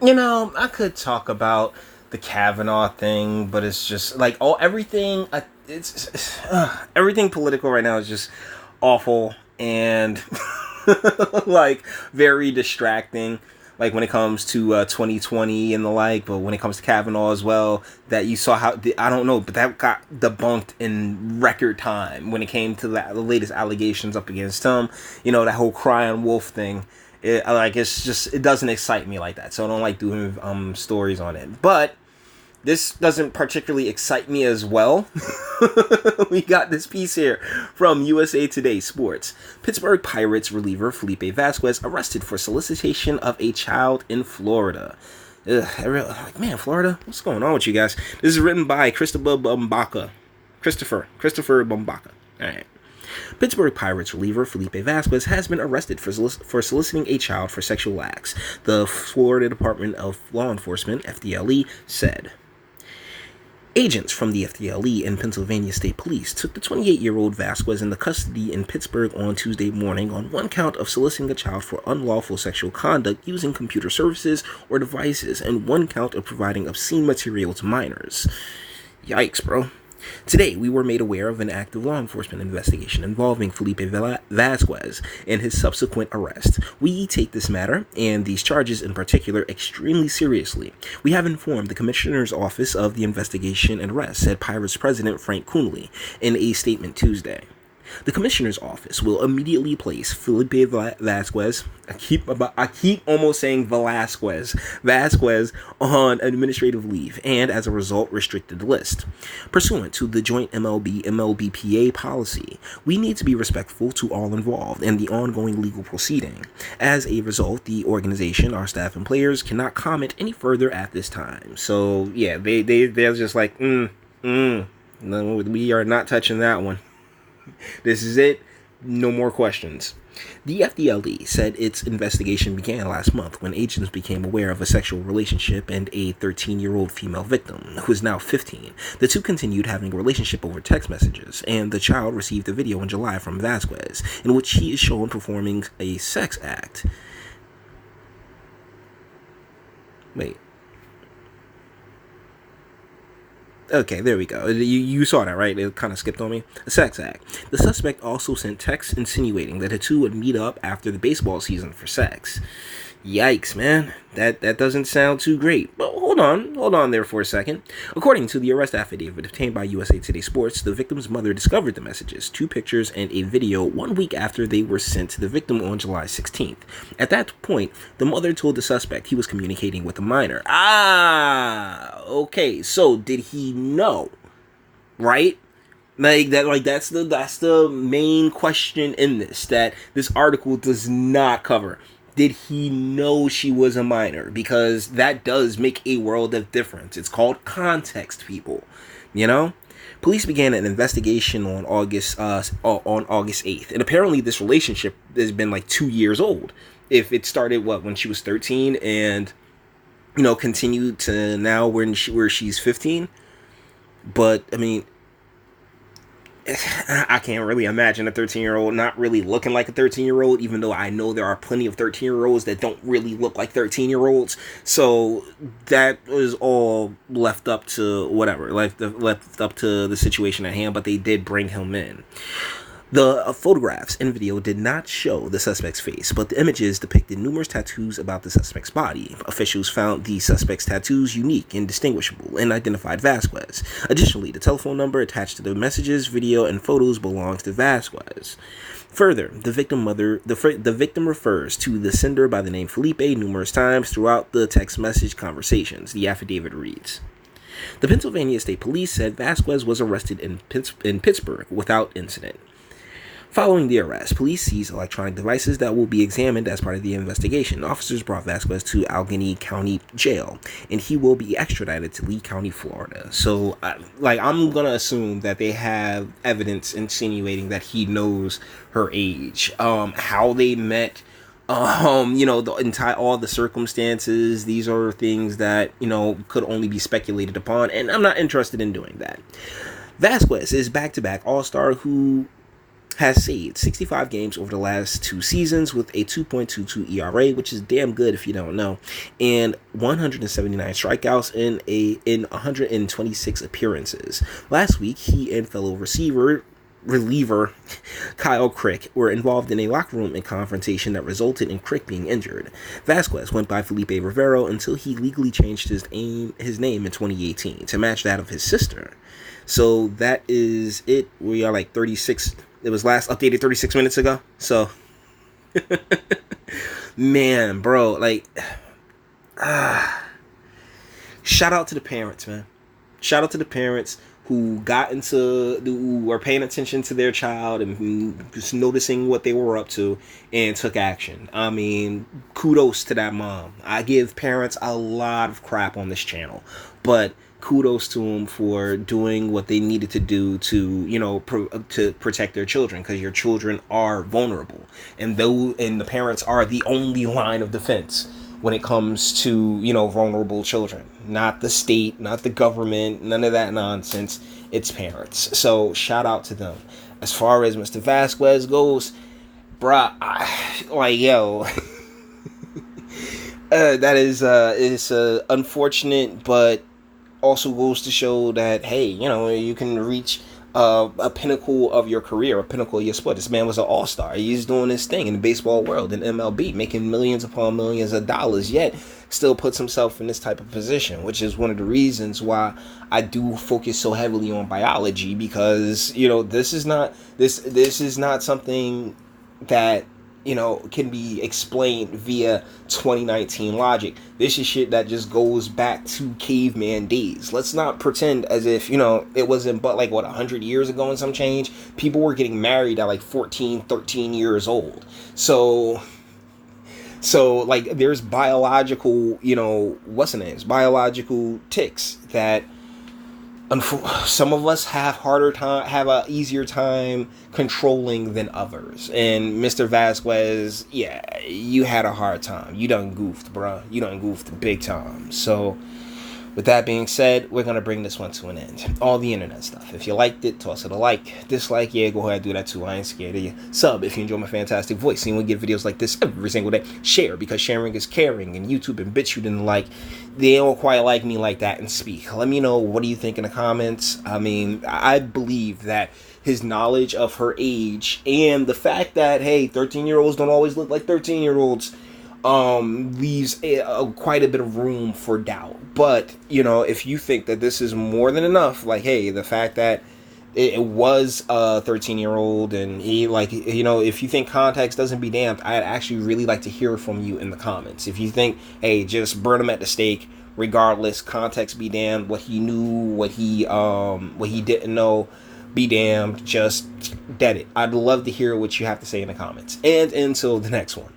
I could talk about the Kavanaugh thing, but it's just like everything. Everything political right now is just awful and like very distracting. Like when it comes to 2020 and the like, but when it comes to Kavanaugh as well, that you saw how I don't know, but that got debunked in record time when it came to the latest allegations up against him. That whole crying wolf thing. It doesn't excite me like that, so I don't like doing stories on it. But this doesn't particularly excite me as well. We got this piece here from USA Today Sports. Pittsburgh Pirates reliever Felipe Vazquez arrested for solicitation of a child in Florida. Man, Florida, what's going on with you guys? This is written by Christopher Bumbaka. Christopher Bumbaka. All right. Pittsburgh Pirates reliever Felipe Vazquez has been arrested for soliciting a child for sexual acts, the Florida Department of Law Enforcement, FDLE, said. Agents from the FDLE and Pennsylvania State Police took the 28-year-old Vazquez into custody in Pittsburgh on Tuesday morning on one count of soliciting a child for unlawful sexual conduct using computer services or devices and one count of providing obscene material to minors. Yikes, bro. Today, we were made aware of an active law enforcement investigation involving Felipe Vazquez and his subsequent arrest. We take this matter, and these charges in particular, extremely seriously. We have informed the Commissioner's Office of the Investigation and Arrest, said Pirates President Frank Coonley in a statement Tuesday. The Commissioner's Office will immediately place Felipe Vazquez, I keep almost saying Vasquez on administrative leave and, as a result, restricted list. Pursuant to the joint MLB-MLBPA policy, we need to be respectful to all involved in the ongoing legal proceeding. As a result, the organization, our staff, and players cannot comment any further at this time. So, yeah, they're just like, no, we are not touching that one. This is it. No more questions. The FDLE said its investigation began last month when agents became aware of a sexual relationship and a 13-year-old female victim, who is now 15. The two continued having a relationship over text messages, and the child received a video in July from Vazquez, in which he is shown performing a sex act. Wait. Okay, there we go. You saw that, right? It kind of skipped on me. A sex act. The suspect also sent texts insinuating that the two would meet up after the baseball season for sex. Yikes, man. That doesn't sound too great. But hold on there for a second. According to the arrest affidavit obtained by USA Today Sports, the victim's mother discovered the messages, 2 pictures, and a video 1 week after they were sent to the victim on July 16th. At that point, the mother told the suspect he was communicating with a minor. Okay, so did he know? Right? That's the main question in this that this article does not cover. Did he know she was a minor? Because that does make a world of difference. It's called context, people. Police began an investigation on August 8th, and apparently this relationship has been like 2 years old. If it started when she was 13 and continued to now where she's 15. But I mean, I can't really imagine a 13-year-old not really looking like a 13-year-old, even though I know there are plenty of 13-year-olds that don't really look like 13-year-olds. So that was all left up to whatever, left up to the situation at hand, but they did bring him in. The photographs and video did not show the suspect's face, but the images depicted numerous tattoos about the suspect's body. Officials found the suspect's tattoos unique and distinguishable and identified Vazquez. Additionally, the telephone number attached to the messages, video, and photos belongs to Vazquez. Further, the victim refers to the sender by the name Felipe numerous times throughout the text message conversations, the affidavit reads. The Pennsylvania State Police said Vazquez was arrested in Pittsburgh without incident. Following the arrest, police seized electronic devices that will be examined as part of the investigation. Officers brought Vazquez to Allegheny County Jail, and he will be extradited to Lee County, Florida. So, I'm going to assume that they have evidence insinuating that he knows her age. How they met, all the circumstances, these are things that, could only be speculated upon, and I'm not interested in doing that. Vazquez is back-to-back All-Star who has saved 65 games over the last 2 seasons with a 2.22 ERA, which is damn good if you don't know, and 179 strikeouts in 126 appearances. Last week, he and fellow reliever Kyle Crick were involved in a locker room confrontation that resulted in Crick being injured. Vazquez went by Felipe Rivero until he legally changed his name in 2018 to match that of his sister. So that is it. We are like 36. It was last updated 36 minutes ago. So, man, bro, like, shout out to the parents, man. Shout out to the parents who who were paying attention to their child and just noticing what they were up to and took action. I mean, kudos to that mom. I give parents a lot of crap on this channel, but kudos to them for doing what they needed to do to, to protect their children, because your children are vulnerable, and the parents are the only line of defense when it comes to, vulnerable children. Not the state, not the government, none of that nonsense. It's parents. So shout out to them. As far as Mr. Vazquez goes, bruh, that is unfortunate, but also goes to show that, hey, you can reach a pinnacle of your career, a pinnacle of your sport. This man was an all-star. He's doing his thing in the baseball world, in MLB, making millions upon millions of dollars, yet still puts himself in this type of position, which is one of the reasons why I do focus so heavily on biology, because, this is not something that, can be explained via 2019 logic. This is shit that just goes back to caveman days. Let's not pretend as if, it wasn't but 100 years ago and some change. People were getting married at 14, 13 years old. So there's biological, biological ticks that some of us have a easier time controlling than others. And Mr. Vazquez, yeah, you had a hard time. You done goofed, bruh. You done goofed big time. So, with that being said, we're going to bring this one to an end. All the internet stuff. If you liked it, toss it a like. Dislike, yeah, go ahead and do that too. I ain't scared of you. Sub if you enjoy my fantastic voice. And we get videos like this every single day. Share, because sharing is caring. And YouTube and BitChute and they don't quite like me like that and speak. Let me know, what do you think in the comments? I mean, I believe that his knowledge of her age and the fact that, hey, 13-year-olds don't always look like 13-year-olds leaves quite a bit of room for doubt. But, if you think that this is more than enough, hey, the fact that it was a 13-year-old and he, if you think context doesn't be damned, I'd actually really like to hear from you in the comments. If you think, hey, just burn him at the stake, regardless, context be damned, what he knew, what he didn't know, be damned, just dead it. I'd love to hear what you have to say in the comments. And until the next one.